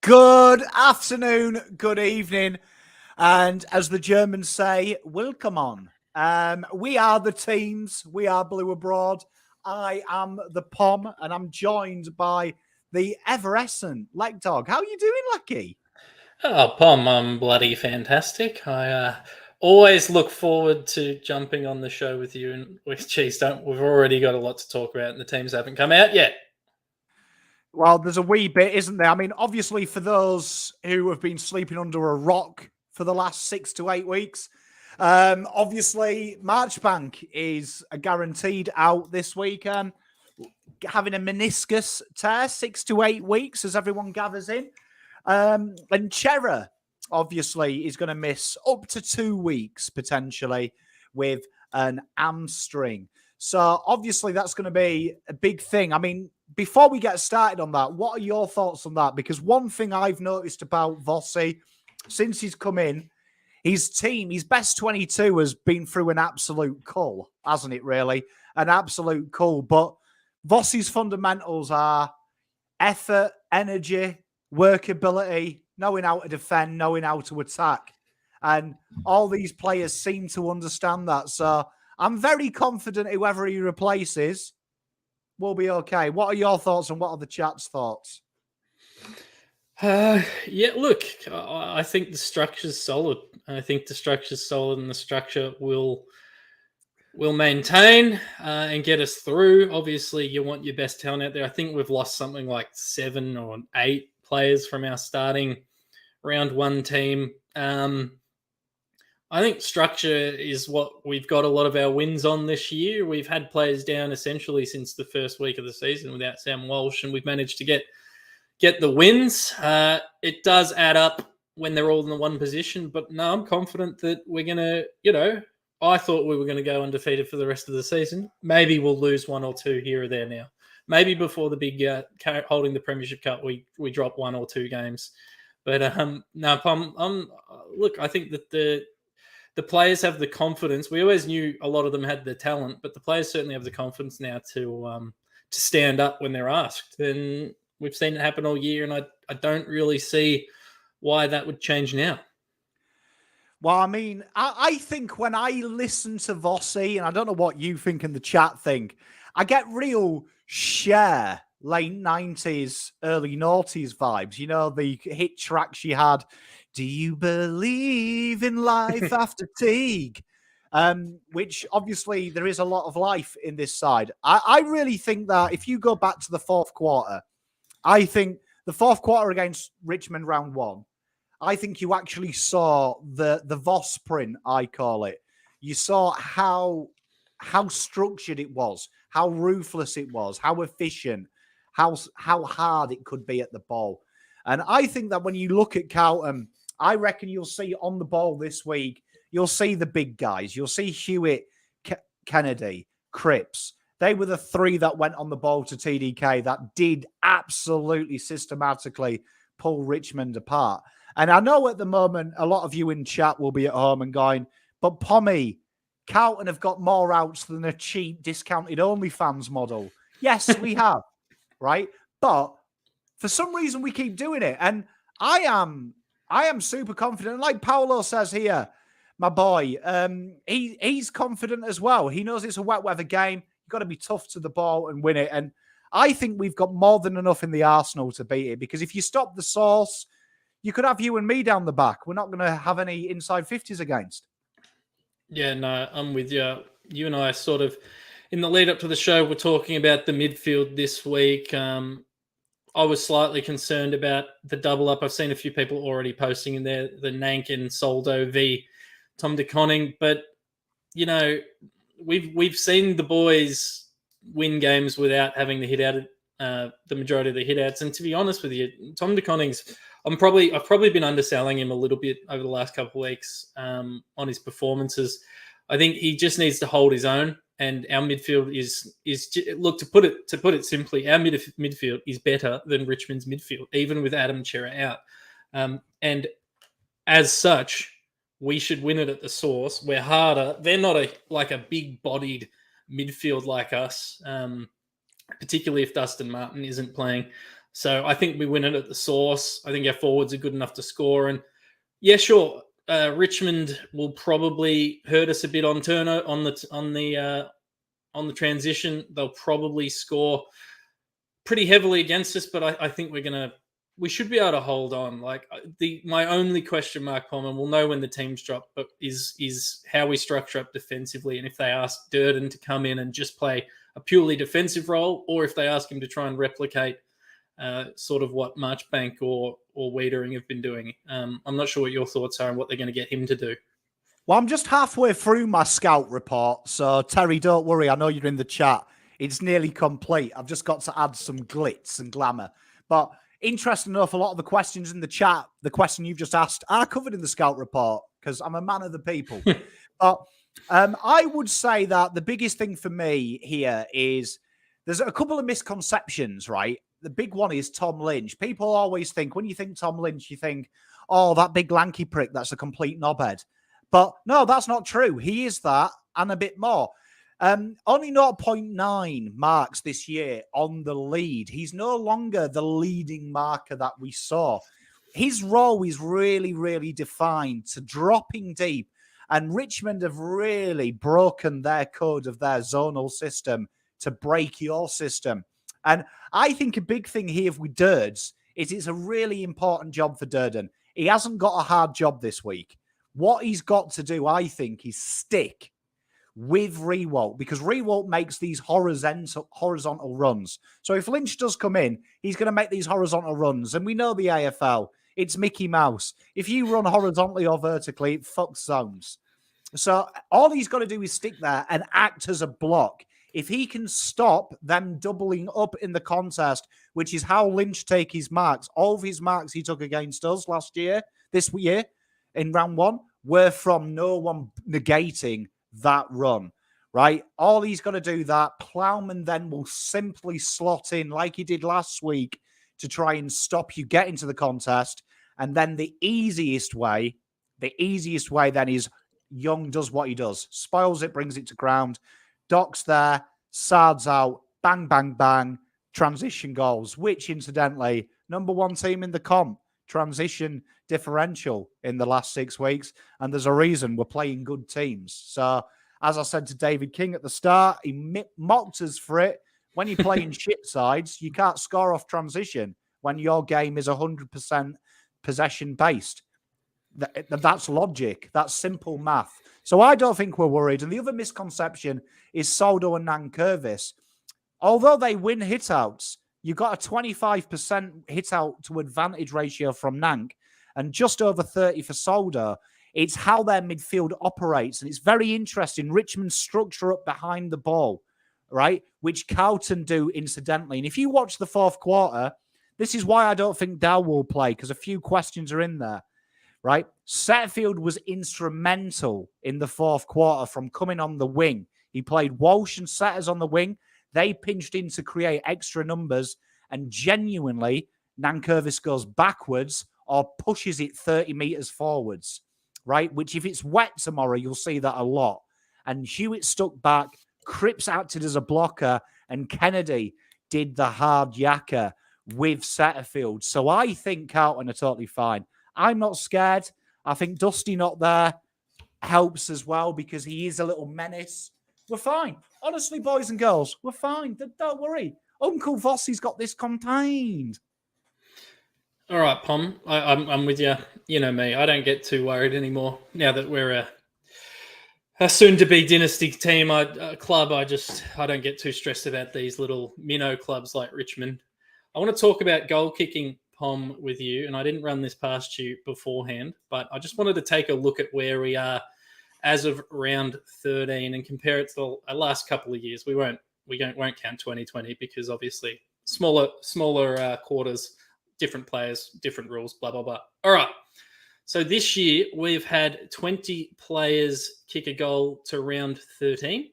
Good afternoon, good evening, and as the Germans say, welcome on. We are the teams, we are Blue Abroad. I am the Pom, and I'm joined by the ever-essent Leg Dog. How are you doing, Lecky? Oh, Pom, I'm bloody fantastic. I always look forward to jumping on the show with you. And geez, we've already got a lot to talk about, and the teams haven't come out yet. Well, there's a wee bit, isn't there? I mean, obviously, for those who have been sleeping under a rock for the last 6 to 8 weeks, obviously, Marchbank is a guaranteed out this week. Having a meniscus tear, 6 to 8 weeks as everyone gathers in. And Chera, obviously, is going to miss up to 2 weeks potentially with an hamstring. So obviously that's going to be a big thing. I mean, before we get started on that, what are your thoughts on that? Because one thing I've noticed about Vossi since he's come in, his team, his best 22 has been through an absolute cull, hasn't it, really? An absolute cull. But Vossi's fundamentals are effort, energy, workability, knowing how to defend, knowing how to attack. And all these players seem to understand that. So I'm very confident whoever he replaces will be okay. What are your thoughts and what are the chat's thoughts? Yeah, look, I think the structure's solid. I think the structure's solid, and the structure will maintain and get us through. Obviously, you want your best talent out there. I think we've lost something like 7 or 8 players from our starting round one team. I think structure is what we've got a lot of our wins on this year. We've had players down essentially since the first week of the season without Sam Walsh, and we've managed to get the wins. It does add up when they're all in the one position, but no, I'm confident that we're going to, I thought we were going to go undefeated for the rest of the season. Maybe we'll lose 1 or 2 here or there now. Maybe before the big holding the Premiership Cup, we drop 1 or 2 games. But no, look, I think that the players have the confidence. We always knew a lot of them had the talent, but the players certainly have the confidence now to stand up when they're asked. And we've seen it happen all year, and I don't really see why that would change now. Well, I mean, I think when I listen to Vossi, and I don't know what you think in the chat think, I get real Cher late 90s, early noughties vibes. You know, the hit track she had, Do You Believe in Life After Teague? Which obviously there is a lot of life in this side. I really think that if you go back to the fourth quarter, I think the fourth quarter against Richmond round 1, I think you actually saw the Voss print, I call it. You saw how structured it was, how ruthless it was, how efficient, how hard it could be at the ball. And I think that when you look at Carlton, I reckon you'll see on the ball this week, you'll see the big guys. You'll see Hewitt, Kennedy, Cripps. They were the 3 that went on the ball to TDK that did absolutely systematically pull Richmond apart. And I know at the moment, a lot of you in chat will be at home and going, but Pommy, Carlton have got more outs than a cheap discounted OnlyFans model. Yes, we have, right? But for some reason, we keep doing it. And I am super confident. Like Paolo says here, my boy, he's confident as well. He knows it's a wet weather game. You've got to be tough to the ball and win it. And I think we've got more than enough in the arsenal to beat it, because if you stop the sauce, you could have you and me down the back. We're not going to have any inside 50s against. Yeah, no, I'm with you. You and I sort of, in the lead up to the show, we're talking about the midfield this week. I was slightly concerned about the double up. I've seen a few people already posting in there, the Nank and Soldo v Tom de Koning. But, we've seen the boys win games without having the hit out, the majority of the hit outs. And to be honest with you, Tom de Koning's, I've probably been underselling him a little bit over the last couple of weeks on his performances. I think he just needs to hold his own, and our midfield is look, to put it simply, our midfield is better than Richmond's midfield, even with Adam Chera out. And as such, we should win it at the source. We're harder. They're not a big-bodied midfield like us, particularly if Dustin Martin isn't playing. So I think we win it at the source. I think our forwards are good enough to score. And yeah, sure, Richmond will probably hurt us a bit on turnover on the transition. They'll probably score pretty heavily against us, but I think we should be able to hold on. Like my only question mark, Palmer, and we'll know when the teams drop, but is how we structure up defensively. And if they ask Durden to come in and just play a purely defensive role, or if they ask him to try and replicate sort of what Marchbank or Wiedering have been doing. I'm not sure what your thoughts are and what they're going to get him to do. Well, I'm just halfway through my scout report. So, Terry, don't worry. I know you're in the chat. It's nearly complete. I've just got to add some glitz and glamour. But interesting enough, a lot of the questions in the chat, the question you've just asked, are covered in the scout report because I'm a man of the people. But I would say that the biggest thing for me here is there's a couple of misconceptions, right? The big one is Tom Lynch. People always think, when you think Tom Lynch, you think, oh, that big lanky prick, that's a complete knobhead. But no, that's not true. He is that and a bit more. Only 0.9 marks this year on the lead. He's no longer the leading marker that we saw. His role is really, really defined to dropping deep. And Richmond have really broken their code of their zonal system to break your system. And I think a big thing here with Durds is it's a really important job for Durden. He hasn't got a hard job this week. What he's got to do, I think, is stick with Rewalt, because Rewalt makes these horizontal runs. So if Lynch does come in, he's going to make these horizontal runs. And we know the AFL, it's Mickey Mouse. If you run horizontally or vertically, it fucks zones. So all he's got to do is stick there and act as a block. If he can stop them doubling up in the contest, which is how Lynch take his marks, all of his marks he took against us this year in round one, were from no one negating that run, right? All he's got to do that. Plowman then will simply slot in like he did last week to try and stop you getting to the contest. And then the easiest way then is Young does what he does. Spoils it, brings it to ground. Doc's there, Sard's out, bang, bang, bang, transition goals, which incidentally, number one team in the comp, transition differential in the last 6 weeks. And there's a reason we're playing good teams. So, as I said to David King at the start, he mocked us for it. When you're playing shit sides, you can't score off transition when your game is 100% possession based. That's logic. That's simple math. So I don't think we're worried. And the other misconception is Soldo and Nankervis. Although they win hitouts, you've got a 25% hit-out to advantage ratio from Nank and just over 30 for Soldo. It's how their midfield operates. And it's very interesting. Richmond's structure up behind the ball, right? Which Carlton do incidentally. And if you watch the fourth quarter, this is why I don't think Dow will play, because a few questions are in there. Right? Setterfield was instrumental in the fourth quarter from coming on the wing. He played Walsh and Setters on the wing. They pinched in to create extra numbers, and genuinely, Nankervis goes backwards or pushes it 30 metres forwards, right? Which, if it's wet tomorrow, you'll see that a lot. And Hewitt stuck back, Cripps acted as a blocker, and Kennedy did the hard yakka with Setterfield. So I think Carlton are totally fine. I'm not scared. I think Dusty not there helps as well because he is a little menace. We're fine. Honestly, boys and girls, we're fine. Don't worry. Uncle Vossi's got this contained. All right, Pom. I'm with you. You know me. I don't get too worried anymore now that we're a soon-to-be dynasty team. Club. I don't get too stressed about these little minnow clubs like Richmond. I want to talk about goal kicking, Pom, with you, and I didn't run this past you beforehand, but I just wanted to take a look at where we are as of round 13 and compare it to the last couple of years. We won't count 2020 because obviously smaller quarters, different players, different rules, blah blah blah. All right. So this year we've had 20 players kick a goal to round 13.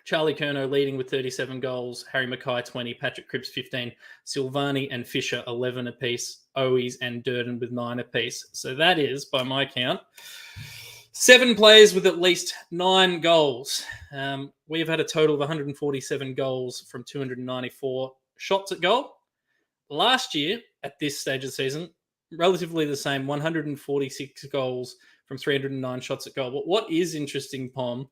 Charlie Curnow leading with 37 goals, Harry Mackay 20, Patrick Cripps 15, Silvani and Fisher 11 apiece, Owies and Durden with 9 apiece. So that is, by my count, 7 players with at least 9 goals. We've had a total of 147 goals from 294 shots at goal. last year, at this stage of the season, relatively the same, 146 goals from 309 shots at goal. But what is interesting, Pom,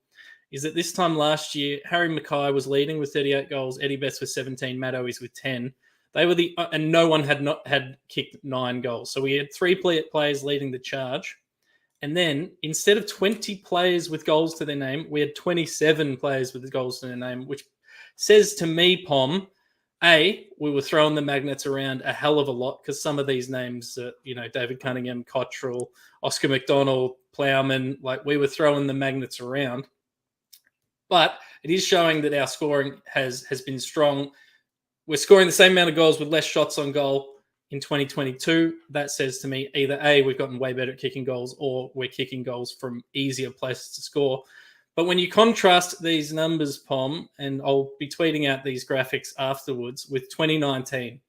is that this time last year, Harry Mackay was leading with 38 goals, Eddie Betts with 17, Matt Owies with 10. They were and no one had kicked 9 goals. So we had 3 players leading the charge. And then instead of 20 players with goals to their name, we had 27 players with goals to their name, which says to me, Pom, we were throwing the magnets around a hell of a lot, because some of these names, David Cunningham, Cottrell, Oscar McDonald, Plowman, like, we were throwing the magnets around. But it is showing that our scoring has been strong. We're scoring the same amount of goals with less shots on goal in 2022. That says to me either A, we've gotten way better at kicking goals, or we're kicking goals from easier places to score. But when you contrast these numbers, Pom, and I'll be tweeting out these graphics afterwards, with 2019.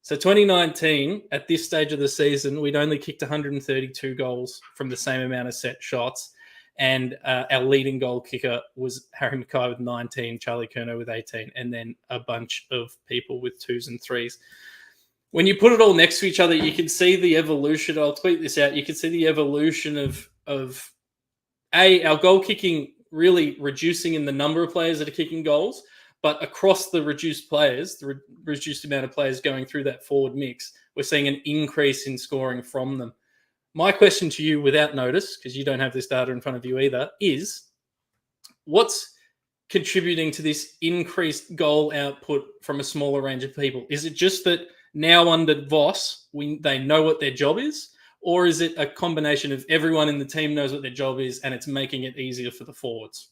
So 2019, at this stage of the season, we'd only kicked 132 goals from the same amount of set shots. And our leading goal kicker was Harry Mackay with 19, Charlie Curnow with 18, and then a bunch of people with 2s and 3s. When you put it all next to each other, you can see the evolution. I'll tweet this out. You can see the evolution of our goal kicking really reducing in the number of players that are kicking goals, but across the reduced players, the reduced amount of players going through that forward mix, we're seeing an increase in scoring from them. My question to you, without notice, because you don't have this data in front of you either, is what's contributing to this increased goal output from a smaller range of people? Is it just that now under Voss, they know what their job is? Or is it a combination of everyone in the team knows what their job is and it's making it easier for the forwards?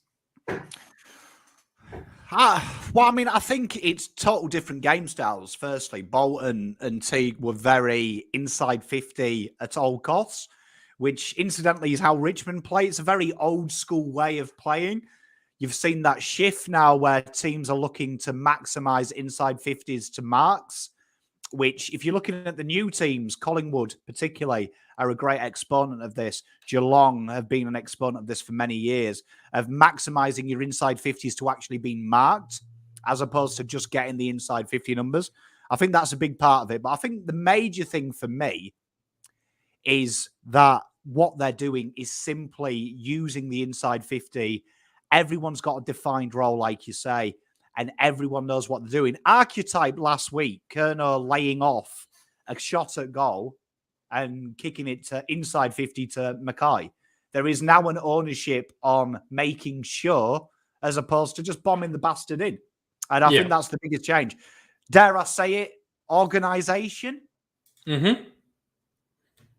I think it's total different game styles. Firstly, Bolton and Teague were very inside 50 at all costs, which incidentally is how Richmond play. It's a very old school way of playing. You've seen that shift now where teams are looking to maximize inside 50s to marks, which if you're looking at the new teams, Collingwood particularly are a great exponent of this. Geelong have been an exponent of this for many years, of maximizing your inside 50s to actually being marked as opposed to just getting the inside 50 numbers. I think that's a big part of it. But I think the major thing for me is that what they're doing is simply using the inside 50. Everyone's got a defined role, like you say, and everyone knows what they're doing. Archetype last week, Curnow laying off a shot at goal and kicking it to inside 50 to Mackay. There is now an ownership on making sure as opposed to just bombing the bastard in. And I think that's the biggest change. Dare I say it? Organisation? Mm-hmm.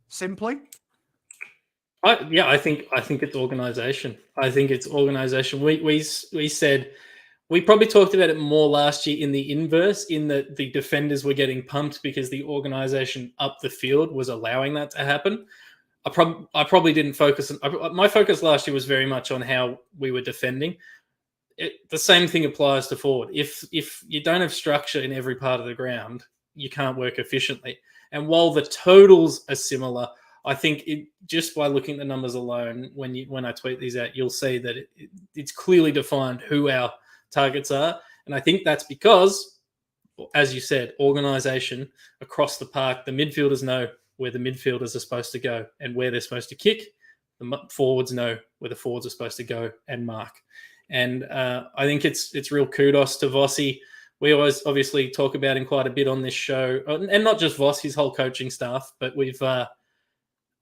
Simply? I think it's organisation. I think it's organisation. We said, we probably talked about it more last year in the inverse, in that the defenders were getting pumped because the organisation up the field was allowing that to happen. I probably didn't focus on... My focus last year was very much on how we were defending. The same thing applies to forward. If you don't have structure in every part of the ground, you can't work efficiently. And while the totals are similar, I think just by looking at the numbers alone, when I tweet these out, you'll see that it's clearly defined who our targets are. And I think that's because, as you said, organisation across the park. The midfielders know where the midfielders are supposed to go and where they're supposed to kick. The forwards know where the forwards are supposed to go and mark. And I think it's real kudos to Vossi. We always obviously talk about him quite a bit on this show, and not just Voss, his whole coaching staff. But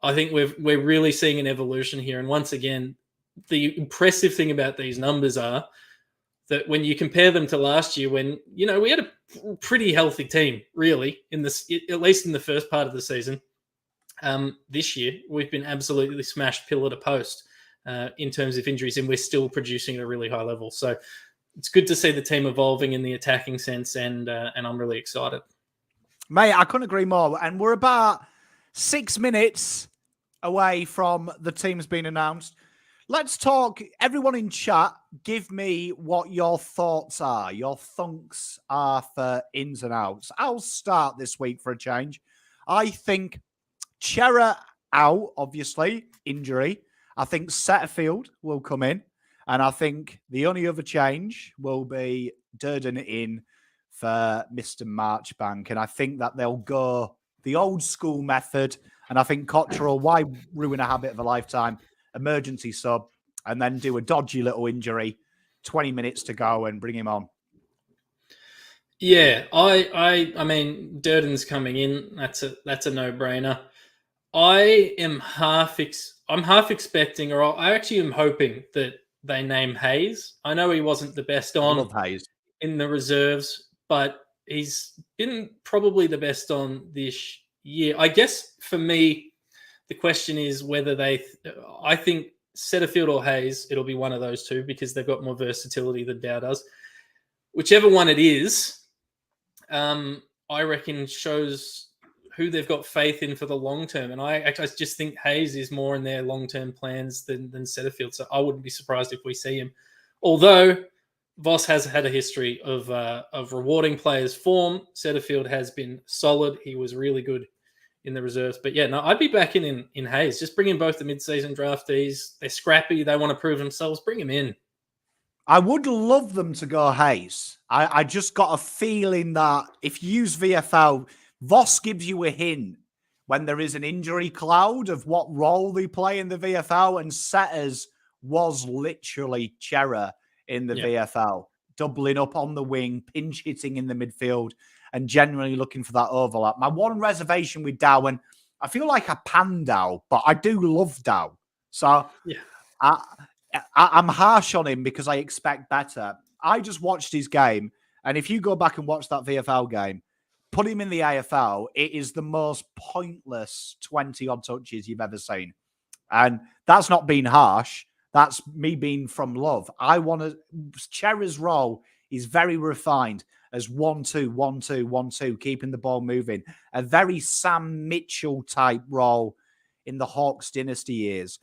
I think we're really seeing an evolution here. And once again, the impressive thing about these numbers are that when you compare them to last year, when we had a pretty healthy team, really, at least in the first part of the season. This year, we've been absolutely smashed pillar to post in terms of injuries, and we're still producing at a really high level. So it's good to see the team evolving in the attacking sense, and I'm really excited. Mate, I couldn't agree more. And we're about 6 minutes away from the teams being announced. Let's talk. Everyone in chat, give me what your thoughts are, your thunks are for ins and outs. I'll start this week for a change. I think Chera out, obviously, injury. I think Setterfield will come in. And I think the only other change will be Durden in for Mr. Marchbank. And I think that they'll go the old school method. And I think Cottrell, why ruin a habit of a lifetime? Emergency sub, and then do a dodgy little injury, 20 minutes to go and bring him on. Yeah, I mean, Durden's coming in. That's a no-brainer. I'm half expecting, or I actually am hoping that they name Hayes. I know he wasn't the best I on love Hayes in the reserves, but he's been probably the best on this year. I guess for me, the question is whether I think Setterfield or Hayes, it'll be one of those two because they've got more versatility than Dow does. Whichever one it is, I reckon shows who they've got faith in for the long term. And I just think Hayes is more in their long-term plans than Setterfield. So I wouldn't be surprised if we see him. Although Voss has had a history of rewarding players' form. Setterfield has been solid. He was really good in the reserves. But yeah, no, I'd be back in Hayes. Just bring in both the mid-season draftees. They're scrappy. They want to prove themselves. Bring him in. I would love them to go Hayes. I just got a feeling that if you use VFL, Voss gives you a hint when there is an injury cloud of what role they play in the VFL, and Setters was literally Chera in the VFL, doubling up on the wing, pinch hitting in the midfield, and generally looking for that overlap. My one reservation with Dow, and I feel like I pan Dow, but I do love Dow. So I'm harsh on him because I expect better. I just watched his game, and if you go back and watch that VFL game, put him in the AFL, it is the most pointless 20-odd touches you've ever seen. And that's not being harsh. That's me being from love. Chera's role is very refined as 1-2, 1-2, 1-2, keeping the ball moving. A very Sam Mitchell type role in the Hawks dynasty years.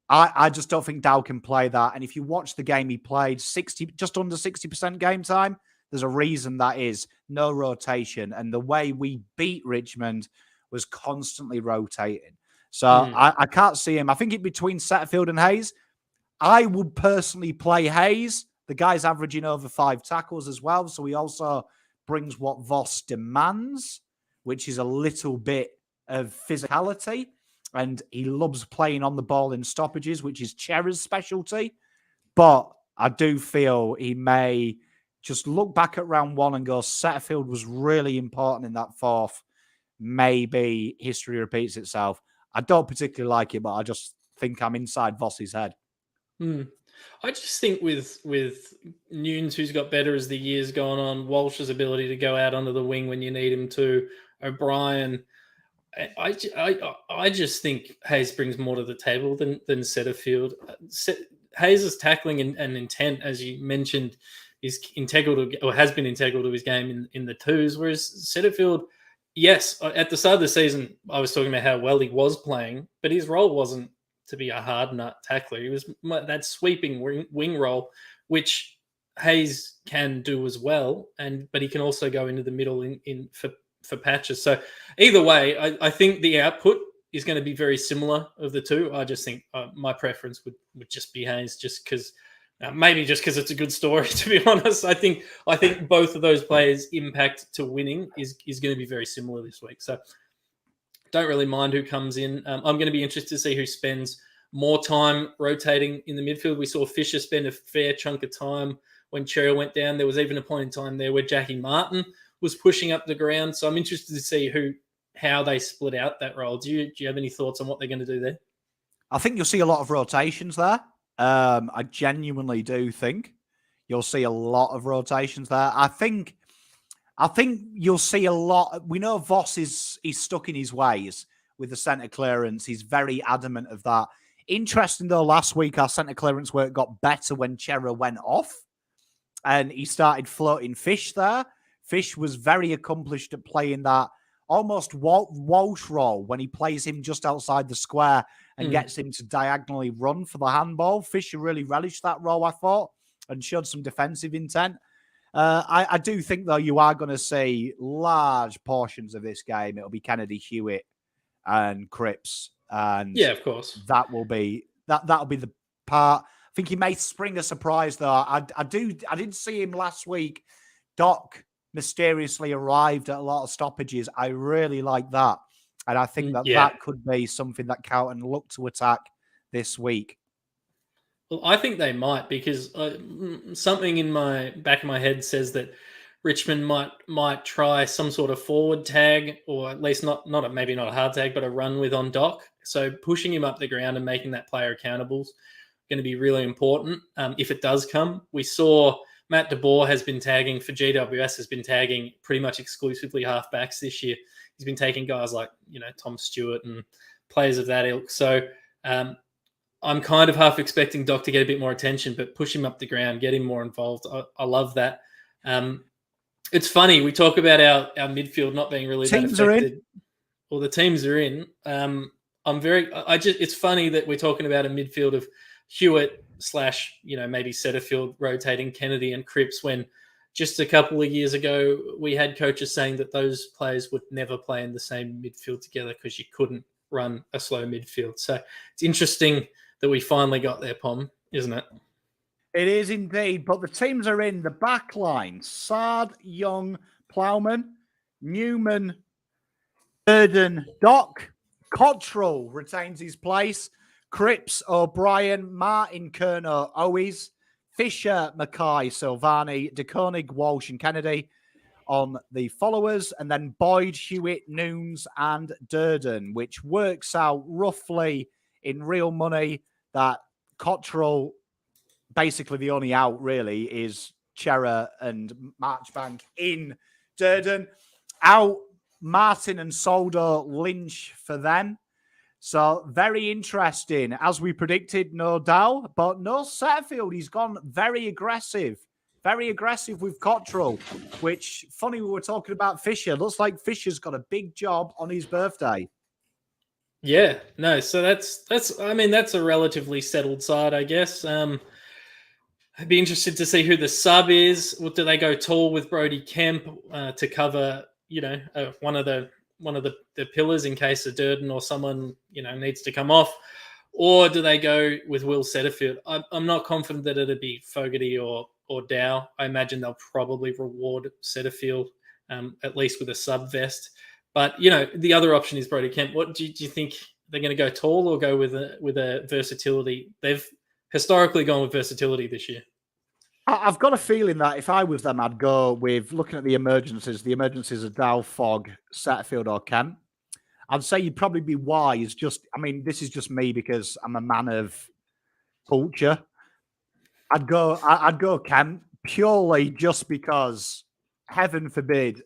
I just don't think Dow can play that. And if you watch the game he played, just under 60% game time, there's a reason that is. No rotation. And the way we beat Richmond was constantly rotating. So I can't see him. I think between Setterfield and Hayes, I would personally play Hayes. The guy's averaging over 5 tackles as well. So he also brings what Voss demands, which is a little bit of physicality. And he loves playing on the ball in stoppages, which is Chera's specialty. But I do feel he may just look back at round one and go, Setterfield was really important in that fourth. Maybe history repeats itself. I don't particularly like it, but I just think I'm inside Voss's head. I just think with Nunes, who's got better as the years gone on, Walsh's ability to go out onto the wing when you need him to, O'Brien, I just think Hayes brings more to the table than Setterfield. Hayes' tackling and intent, as you mentioned, is integral to, or has been integral to his game in the twos, whereas Setterfield, yes, at the start of the season, I was talking about how well he was playing, but his role wasn't to be a hard nut tackler. He was that sweeping wing role, which Hayes can do as well, but he can also go into the middle for patches. So either way, I think the output is going to be very similar of the two. I just think my preference would just be Hayes, just because maybe just because it's a good story, to be honest. I think both of those players' impact to winning is going to be very similar this week. So don't really mind who comes in. I'm going to be interested to see who spends more time rotating in the midfield. We saw Fisher spend a fair chunk of time when Cherry went down. There was even a point in time there where Jackie Martin was pushing up the ground. So I'm interested to see how they split out that role. Do you have any thoughts on what they're going to do there? I think you'll see a lot of rotations there. I genuinely do think you'll see a lot of rotations there. I think you'll see a lot. We know Voss he's stuck in his ways with the centre clearance. He's very adamant of that. Interesting though, last week our centre clearance work got better when Chera went off and he started floating Fish there. Fish was very accomplished at playing that almost Walsh role when he plays him just outside the square and gets him to diagonally run for the handball. Fisher really relished that role, I thought, and showed some defensive intent. I do think, though, you are going to see large portions of this game. It'll be Kennedy, Hewitt, and Cripps. And yeah, of course. That'll be the part. I think he may spring a surprise, though. I did see him last week. Doc mysteriously arrived at a lot of stoppages. I really like that. And I think that Yeah. that could be something that Carlton look to attack this week. Well, I think they might, because something in my back of my head says that Richmond might try some sort of forward tag, or at least maybe not a hard tag, but a run with on Doc. So pushing him up the ground and making that player accountable is going to be really important if it does come. We saw Matt DeBoer has been tagging for GWS, has been tagging pretty much exclusively halfbacks this year. He's been taking guys like, Tom Stewart and players of that ilk. So I'm kind of half expecting Doc to get a bit more attention, but push him up the ground, get him more involved. I love that. It's funny, we talk about our midfield not being really Teams that are in. affected. Well, the teams are in. It's funny that we're talking about a midfield of Hewitt / maybe Setterfield rotating Kennedy and Cripps, when just a couple of years ago we had coaches saying that those players would never play in the same midfield together because you couldn't run a slow midfield. So it's interesting that we finally got there, Pom, isn't it? It is indeed, but the teams are in. The back line: Sard, Young, Plowman, Newman, Burden, Doc. Cottrell retains his place. Cripps, O'Brien, Martin, Kerner, Owes, Fisher, Mackay, Silvani, DeKonig, Walsh and Kennedy on the followers, and then Boyd, Hewitt, Noons and Durden, which works out roughly in real money that Cottrell, basically the only out really is Chera and Marchbank in Durden. Out Martin and Soldo, Lynch for them. So very interesting, as we predicted, no doubt. But no Setterfield, he's gone very aggressive with Cottrell, which, funny, we were talking about Fisher. Looks like Fisher's got a big job on his birthday. Yeah, no, so that's a relatively settled side, I guess. I'd be interested to see who the sub is. What do they go tall with Brody Kemp to cover, one of the pillars in case a Durden or someone, needs to come off? Or do they go with Will Setterfield? I'm not confident that it'd be Fogarty or Dow. I imagine they'll probably reward Setterfield, at least with a sub vest. But, the other option is Brody Kemp. What do you think? They're going to go tall or go with a versatility? They've historically gone with versatility this year. I've got a feeling that if I was them, I'd go with, looking at the emergencies are Dow, Fogg, Setterfield or Kemp. I'd say you'd probably be wise. This is just me because I'm a man of culture. I'd go Kemp purely just because, heaven forbid,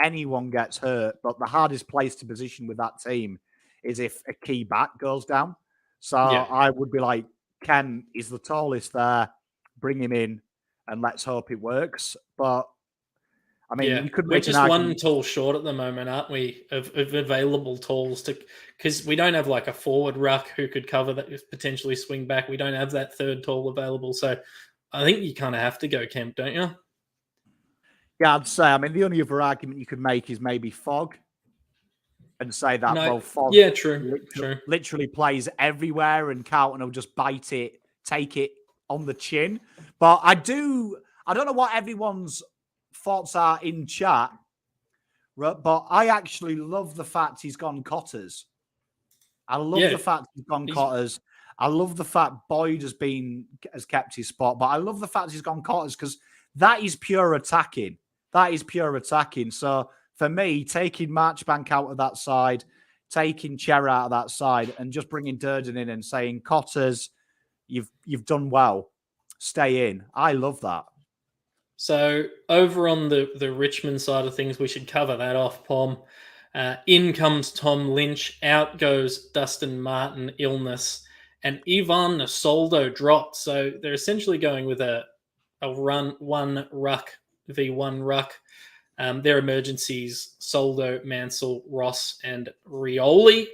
anyone gets hurt. But the hardest place to position with that team is if a key back goes down. So yeah. I would be like, Kemp is the tallest there. Bring him in and let's hope it works. But you could make we're just one tall short at the moment, aren't we, of available talls because we don't have like a forward ruck who could cover that, potentially swing back. We don't have that third tall available. So I think you kind of have to go Kemp, don't you? Yeah, I'd say. The only other argument you could make is maybe Fogg and say that, Fogg literally plays everywhere and Carlton will just take it on the chin. But I don't know what everyone's thoughts are in chat, but I actually love the fact he's gone Cotters. I love the fact he's gone Cotters. I love the fact Boyd has kept his spot, but I love the fact he's gone Cotters because that is pure attacking. So for me, taking Marchbank out of that side, taking Chera out of that side, and just bringing Durden in and saying, Cotters, you've done well. Stay in. I love that. So over on the Richmond side of things, we should cover that off, Pom. In comes Tom Lynch. Out goes Dustin Martin, illness. And Ivan Nasoldo dropped. So they're essentially going with a one ruck v1 ruck. Their emergencies: Soldo, Mansell, Ross, and Rioli.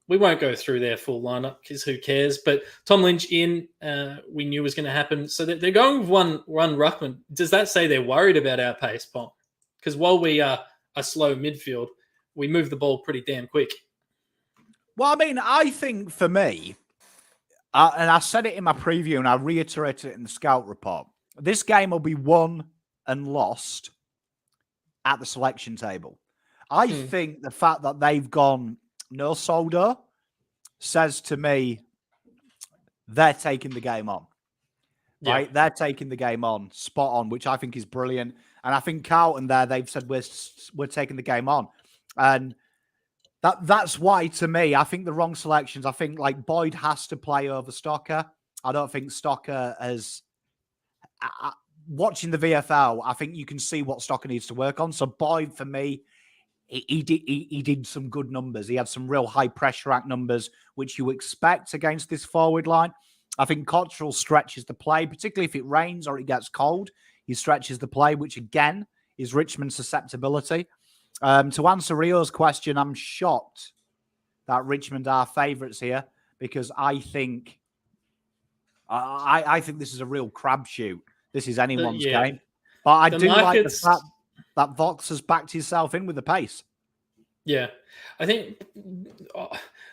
We won't go through their full lineup because who cares? But Tom Lynch in, we knew was going to happen. So they're going with one ruckman. Does that say they're worried about our pace, Pom? Because while we are a slow midfield, we move the ball pretty damn quick. Well, I think for me, and I said it in my preview and I reiterated it in the scout report, this game will be won and lost at the selection table. I think the fact that they've gone no Soldo says to me they're taking the game on. Right? Yeah. They're taking the game on, spot on, which I think is brilliant. And I think Carlton there, they've said we're taking the game on. And that's why, to me, I think the wrong selections. I think like Boyd has to play over Stocker. I don't think Stocker has. Watching the VFL, I think you can see what Stocker needs to work on. So Boyd, for me, he did some good numbers. He had some real high pressure act numbers, which you expect against this forward line. I think Cottrell stretches the play, particularly if it rains or it gets cold. He stretches the play, which again is Richmond's susceptibility. To answer Rio's question, I'm shocked that Richmond are favourites here because I think this is a real crapshoot. This is anyone's game. But I do like the fact that Vox has backed himself in with the pace. Yeah. I think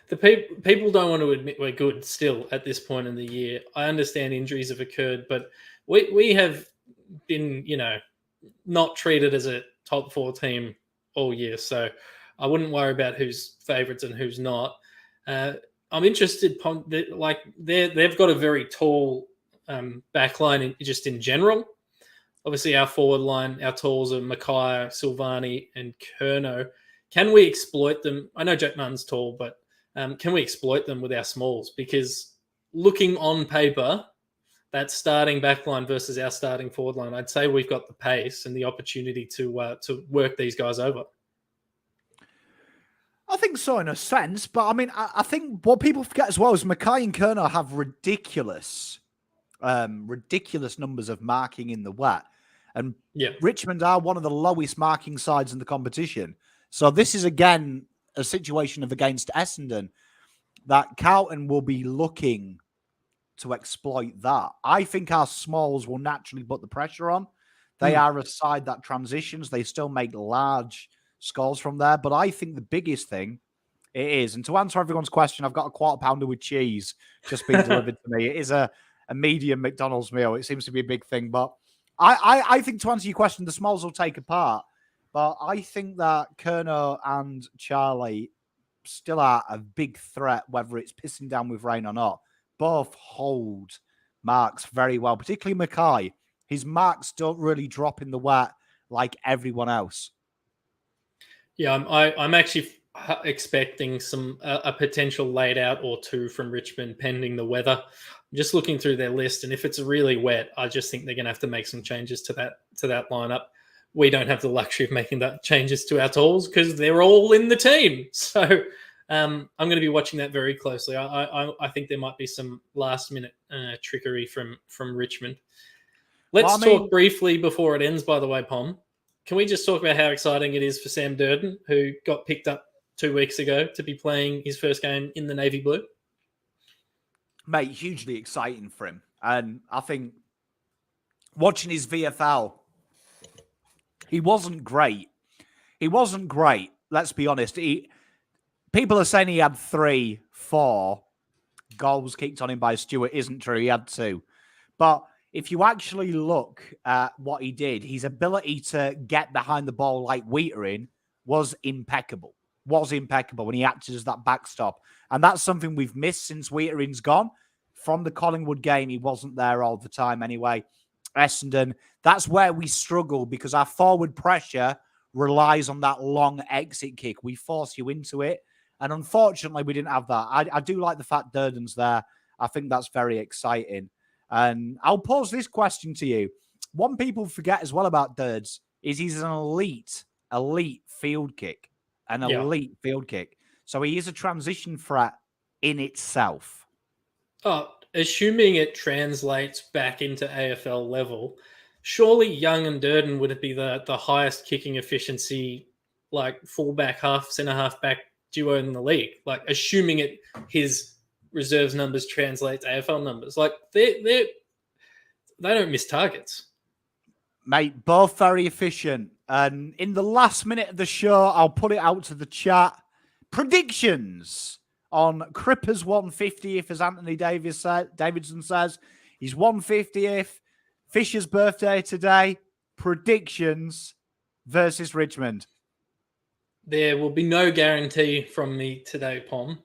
the people don't want to admit we're good still at this point in the year. I understand injuries have occurred, but we have been, not treated as a top 4 team all year. So I wouldn't worry about who's favourites and who's not. I'm interested, like they've got a very tall backline just in general. Obviously, our forward line, our talls are Mackay, Silvani, and Curnow. Can we exploit them? I know Jack Martin's tall, but can we exploit them with our smalls? Because looking on paper, that starting backline versus our starting forward line, I'd say we've got the pace and the opportunity to work these guys over. I think so in a sense, but I mean, I think what people forget as well is Mackay and Curnow have ridiculous numbers of marking in the wet. And Richmond are one of the lowest marking sides in the competition. So this is, again, a situation of against Essendon that Carlton will be looking to exploit that. I think our smalls will naturally put the pressure on. They are a side that transitions. They still make large scores from there. But I think the biggest thing it is, and to answer everyone's question, I've got a quarter pounder with cheese just being delivered to me. It is a medium McDonald's meal. It seems to be a big thing. But I think to answer your question, the smalls will take apart. But I think that Curnow and Charlie still are a big threat, whether it's pissing down with rain or not. Both hold marks very well, particularly Mackay. His marks don't really drop in the wet like everyone else. Yeah, I'm actually expecting a potential laid out or two from Richmond pending the weather. I'm just looking through their list, and if it's really wet, I just think they're going to have to make some changes to that lineup. We don't have the luxury of making that changes to our tools because they're all in the team. So I'm going to be watching that very closely. I think there might be some last minute trickery from Richmond. Let's talk briefly before it ends, by the way, Pom. Can we just talk about how exciting it is for Sam Durden, who got picked up 2 weeks ago to be playing his first game in the Navy Blue? Mate, hugely exciting for him. And I think watching his VFL, he wasn't great. Let's be honest. People are saying he had 3-4 goals kicked on him by Stewart. Isn't true. He had 2. But if you actually look at what he did, his ability to get behind the ball like Wheatering was impeccable. When he acted as that backstop. And that's something we've missed since Wheatering's gone. From the Collingwood game, he wasn't there all the time anyway. Essendon, that's where we struggle because our forward pressure relies on that long exit kick. We force you into it. And unfortunately, we didn't have that. I do like the fact Durden's there. I think that's very exciting. And I'll pose this question to you. One people forget as well about Durds is he's an elite field kick. Elite field kick. So he is a transition threat in itself. Oh, assuming it translates back into AFL level, surely Young and Durden would be the highest kicking efficiency, like fullback, centre half back duo in the league. Like assuming his reserves numbers translate to AFL numbers. Like they don't miss targets. Mate, both very efficient. And in the last minute of the show, I'll put it out to the chat. Predictions on Cripper's 150th, as Anthony Davidson says. He's 150th. Fisher's birthday today. Predictions. versus Richmond. There will be no guarantee from me today, Pom.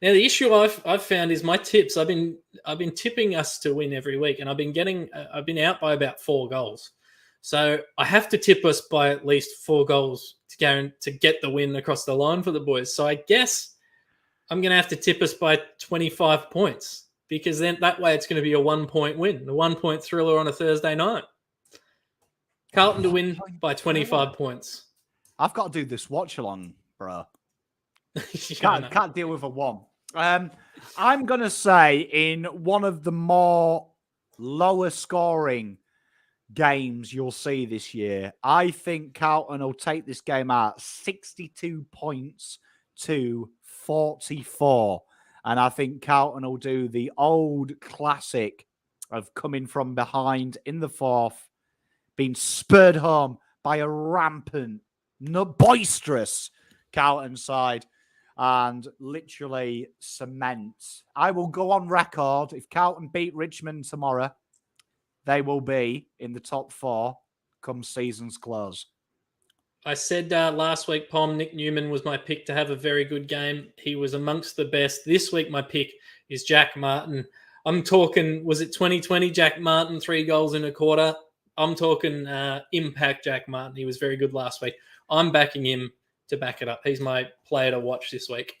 Now the issue I've found is my tips. I've been tipping us to win every week, and I've been out by about 4 goals. So I have to tip us by at least 4 goals to get the win across the line for the boys. So I guess I'm going to have to tip us by 25 points, because then that way it's going to be a 1-point win, the 1-point thriller on a Thursday night. Carlton to win by 25 points. I've got to do this watch along, bro. Yeah, Can't deal with a 1. I'm going to say in one of the more lower scoring games you'll see this year, I think Carlton will take this game out 62 points to 44. And I think Carlton will do the old classic of coming from behind in the 4th, being spurred home by a rampant, boisterous Carlton side, and literally cement. I will go on record. If Carlton beat Richmond tomorrow, they will be in the top 4 come season's close. I said last week, Pom, Nick Newman was my pick to have a very good game. He was amongst the best. This week, my pick is Jack Martin. I'm talking, was it 2020 Jack Martin, 3 goals in a quarter? I'm talking impact Jack Martin. He was very good last week. I'm backing him to back it up. He's my player to watch this week.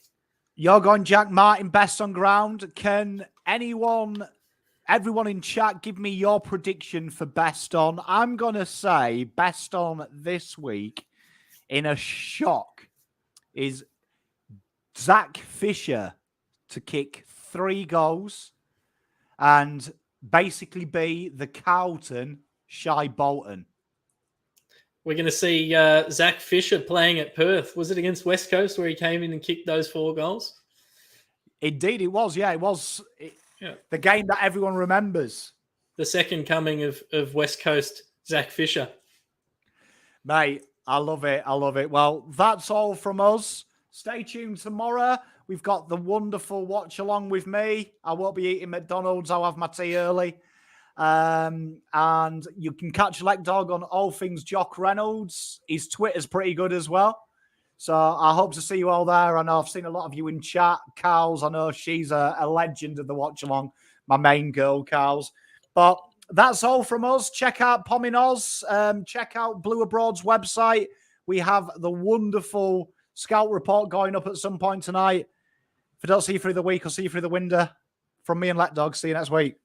You're going Jack Martin, best on ground. Can everyone in chat give me your prediction for best on? I'm going to say best on this week in a shock is Zach Fisher to kick 3 goals and basically be the Carlton Shy Bolton. We're going to see Zach Fisher playing at Perth. Was it against West Coast where he came in and kicked those 4 goals? Indeed, it was. Yeah, it was the game that everyone remembers. The second coming of West Coast Zach Fisher. Mate, I love it. I love it. Well, that's all from us. Stay tuned tomorrow. We've got the wonderful watch along with me. I won't be eating McDonald's. I'll have my tea early. And you can catch Leg Dog on all things Jock Reynolds. His Twitter's pretty good as well. So I hope to see you all there. I know I've seen a lot of you in chat. Carl's, I know she's a legend of the watch along. My main girl, Carl's. But that's all from us. Check out Pom in Oz. Check out Blue Abroad's website. We have the wonderful scout report going up at some point tonight. If I don't see you through the week, I'll see you through the window. From me and Let Dog. See you next week.